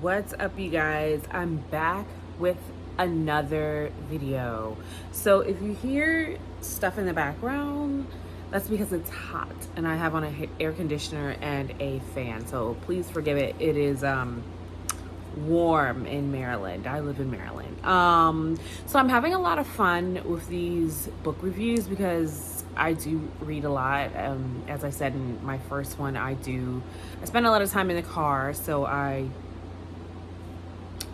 What's up, you guys? I'm back with another video. So if you hear stuff in the background, that's because it's hot and I have on an air conditioner and a fan, so please forgive it. It is warm in Maryland. I live in Maryland. So I'm having a lot of fun with these book reviews because I do read a lot. As I said in my first one, I spend a lot of time in the car, so I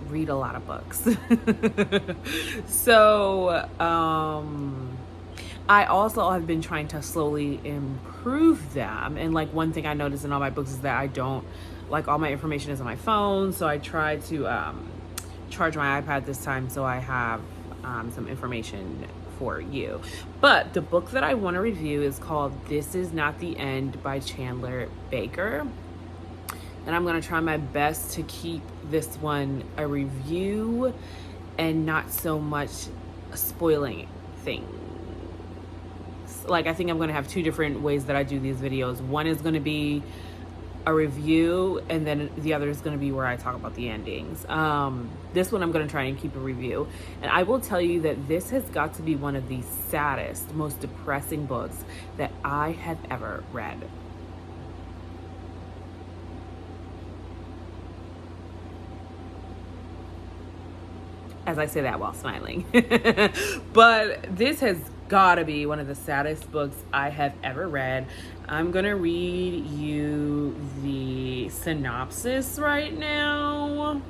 read a lot of books. So I also have been trying to slowly improve them, and like one thing I noticed in all my books is that I don't like all my information is on my phone, so I try to charge my iPad this time so I have some information for you. But the book that I want to review is called This Is Not the End by Chandler Baker, and I'm going to try my best to keep this one a review and not so much spoiling things. Like, I think I'm going to have two different ways that I do these videos. One is going to be a review, and then the other is going to be where I talk about the endings. This one I'm going to try and keep a review, and I will tell you that this has got to be one of the saddest, most depressing books that I have ever read. As I say that while smiling. But this has gotta be one of the saddest books I have ever read. I'm gonna read you the synopsis right now.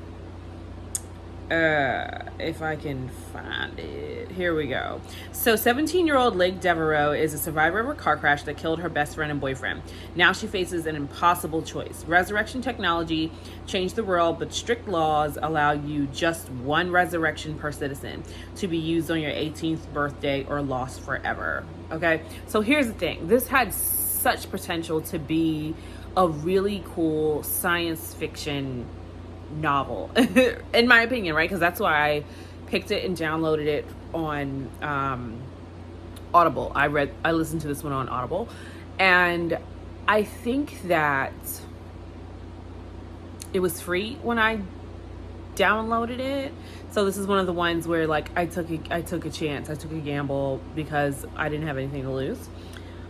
If I can find it. Here we go. So 17-year-old Lake Devereaux is a survivor of a car crash that killed her best friend and boyfriend. Now she faces an impossible choice. Resurrection technology changed the world, but strict laws allow you just one resurrection per citizen to be used on your 18th birthday or lost forever. Okay, so here's the thing. This had such potential to be a really cool science fiction novel, in my opinion, right? Because that's why I picked it and downloaded it on Audible. I listened to this one on Audible, and I think that it was free when I downloaded it. So this is one of the ones where like I took a chance, I took a gamble because I didn't have anything to lose.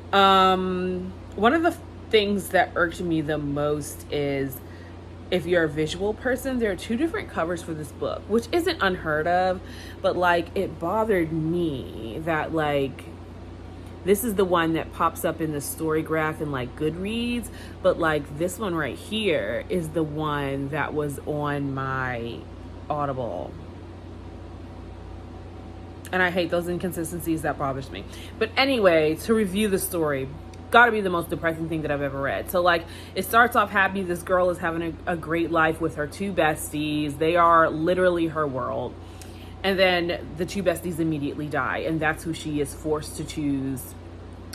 One of the things that irked me the most is, if you're a visual person, there are two different covers for this book, which isn't unheard of, but like it bothered me that like this is the one that pops up in the story graph in like Goodreads, but like this one right here is the one that was on my Audible. And I hate those inconsistencies. That bothers me. But anyway, to review the story, gotta be the most depressing thing that I've ever read. So like it starts off happy. This girl is having a great life with her two besties. They are literally her world. And then the two besties immediately die, and that's who she is forced to choose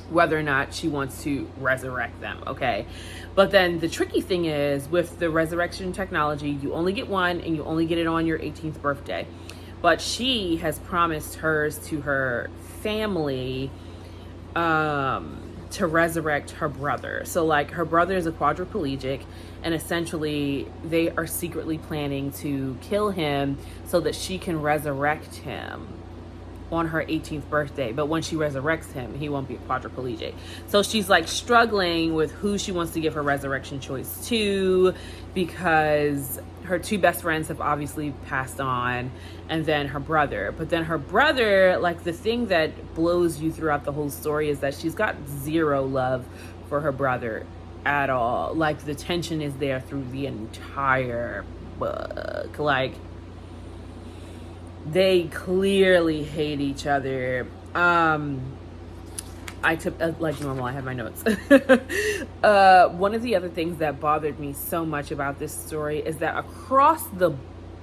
whether or not she wants to resurrect them. Okay, but then the tricky thing is with the resurrection technology, you only get one, and you only get it on your 18th birthday. But she has promised hers to her family to resurrect her brother. So like her brother is a quadriplegic, and essentially they are secretly planning to kill him so that she can resurrect him on her 18th birthday. But when she resurrects him, he won't be a quadriplegic. So she's like struggling with who she wants to give her resurrection choice to, because her two best friends have obviously passed on, and then her brother. But then her brother, like the thing that blows you throughout the whole story is that she's got zero love for her brother at all. Like the tension is there through the entire book. Like they clearly hate each other. I took, like normal, I have my notes. One of the other things that bothered me so much about this story is that across the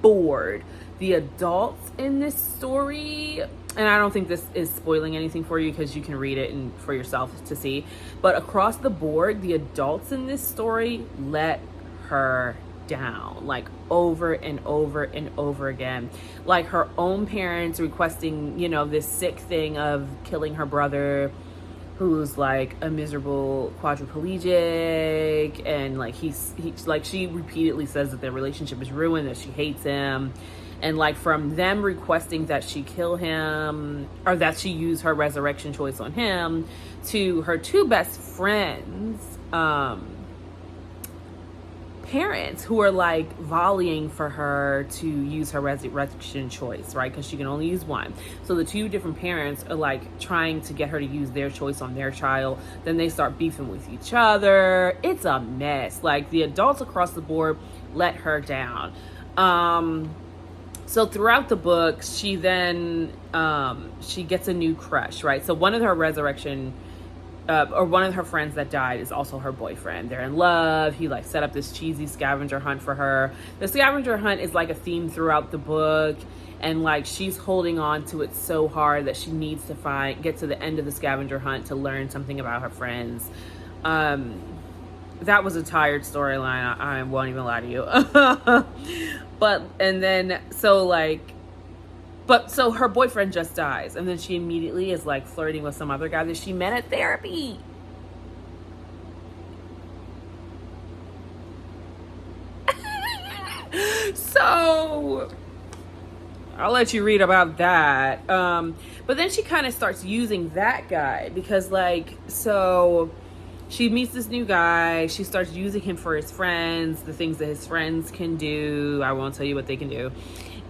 board, the adults in this story, and I don't think this is spoiling anything for you because you can read it and for yourself to see, but across the board, the adults in this story let her down, like over and over and over again. Like her own parents requesting, you know, this sick thing of killing her brother who's like a miserable quadriplegic, and like he like, she repeatedly says that their relationship is ruined, that she hates him. And like, from them requesting that she kill him, or that she use her resurrection choice on him, to her two best friends parents who are like volleying for her to use her resurrection choice, right? Because she can only use one. So the two different parents are like trying to get her to use their choice on their child. Then they start beefing with each other. It's a mess. Like, the adults across the board let her down. So throughout the book, she then she gets a new crush, right? So one of her resurrection or one of her friends that died is also her boyfriend. They're in love. He like set up this cheesy scavenger hunt for her. The scavenger hunt is like a theme throughout the book, and like, she's holding on to it so hard that she needs to get to the end of the scavenger hunt to learn something about her friends. That was a tired storyline, I won't even lie to you. So her boyfriend just dies, and then she immediately is like flirting with some other guy that she met at therapy. So I'll let you read about that. But then she kind of starts using that guy, because like, so she meets this new guy. She starts using him for his friends, the things that his friends can do. I won't tell you what they can do.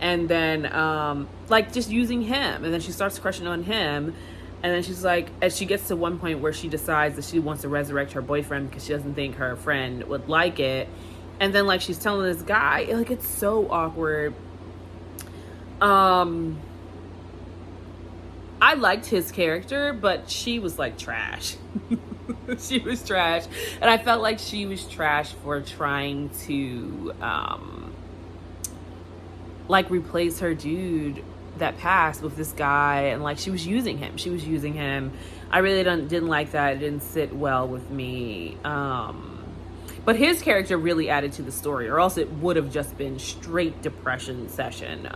And then, like, just using him. And then she starts crushing on him. And then she's like, as she gets to one point where she decides that she wants to resurrect her boyfriend because she doesn't think her friend would like it. And then, like, she's telling this guy, like, it's so awkward. I liked his character, but she was, like, trash. She was trash. And I felt like she was trash for trying to, like, replace her dude that passed with this guy, and like, she was using him. I really didn't like that. It didn't sit well with me. But his character really added to the story, or else it would have just been straight depression session.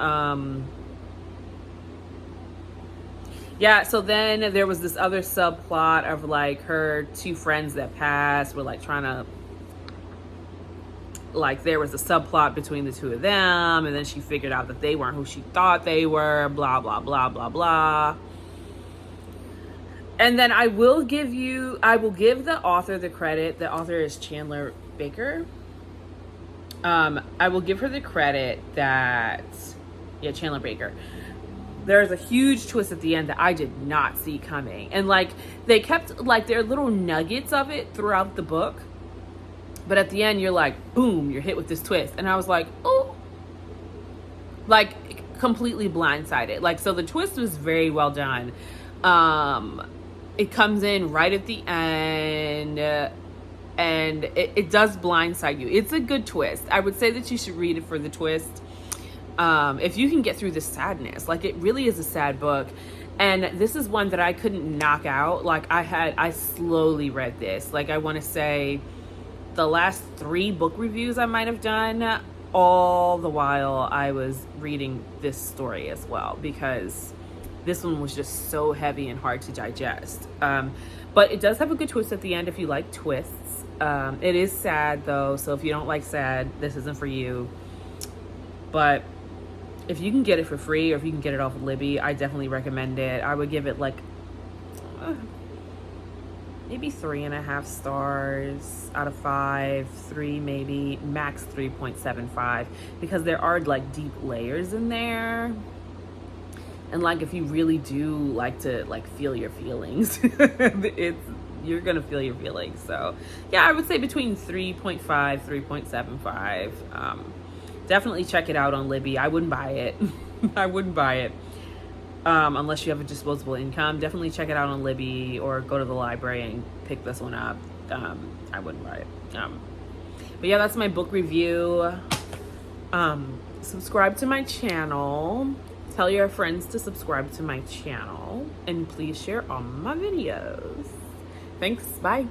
Yeah, so then there was this other subplot of like, her two friends that passed were like trying to, like, there was a subplot between the two of them, and then she figured out that they weren't who she thought they were, blah, blah, blah, blah, blah. And then I will give the author the credit. The author is Chandler Baker. I will give her the credit that, Chandler Baker. There's a huge twist at the end that I did not see coming. And like, they kept like their little nuggets of it throughout the book. But at the end, you're like, boom, you're hit with this twist. And I was like, oh, like, completely blindsided. Like, so the twist was very well done. It comes in right at the end, and it does blindside you. It's a good twist. I would say that you should read it for the twist. If you can get through the sadness, like, it really is a sad book. And this is one that I couldn't knock out. Like, I slowly read this. Like, I want to say the last 3 book reviews I might have done, all the while I was reading this story as well, because this one was just so heavy and hard to digest. But it does have a good twist at the end if you like twists. It is sad though, so if you don't like sad, this isn't for you. But if you can get it for free, or if you can get it off of Libby, I definitely recommend it. I would give it like maybe 3.5 stars out of 5, 3 maybe, max 3.75, because there are like deep layers in there. And like, if you really do like to like feel your feelings, you're gonna feel your feelings. So yeah, I would say between 3.5, 3.75. Definitely check it out on Libby. I wouldn't buy it. I wouldn't buy it. Unless you have a disposable income. Definitely check it out on Libby, or go to the library and pick this one up. I wouldn't buy it. But yeah, that's my book review. Subscribe to my channel. Tell your friends to subscribe to my channel. And please share all my videos. Thanks. Bye.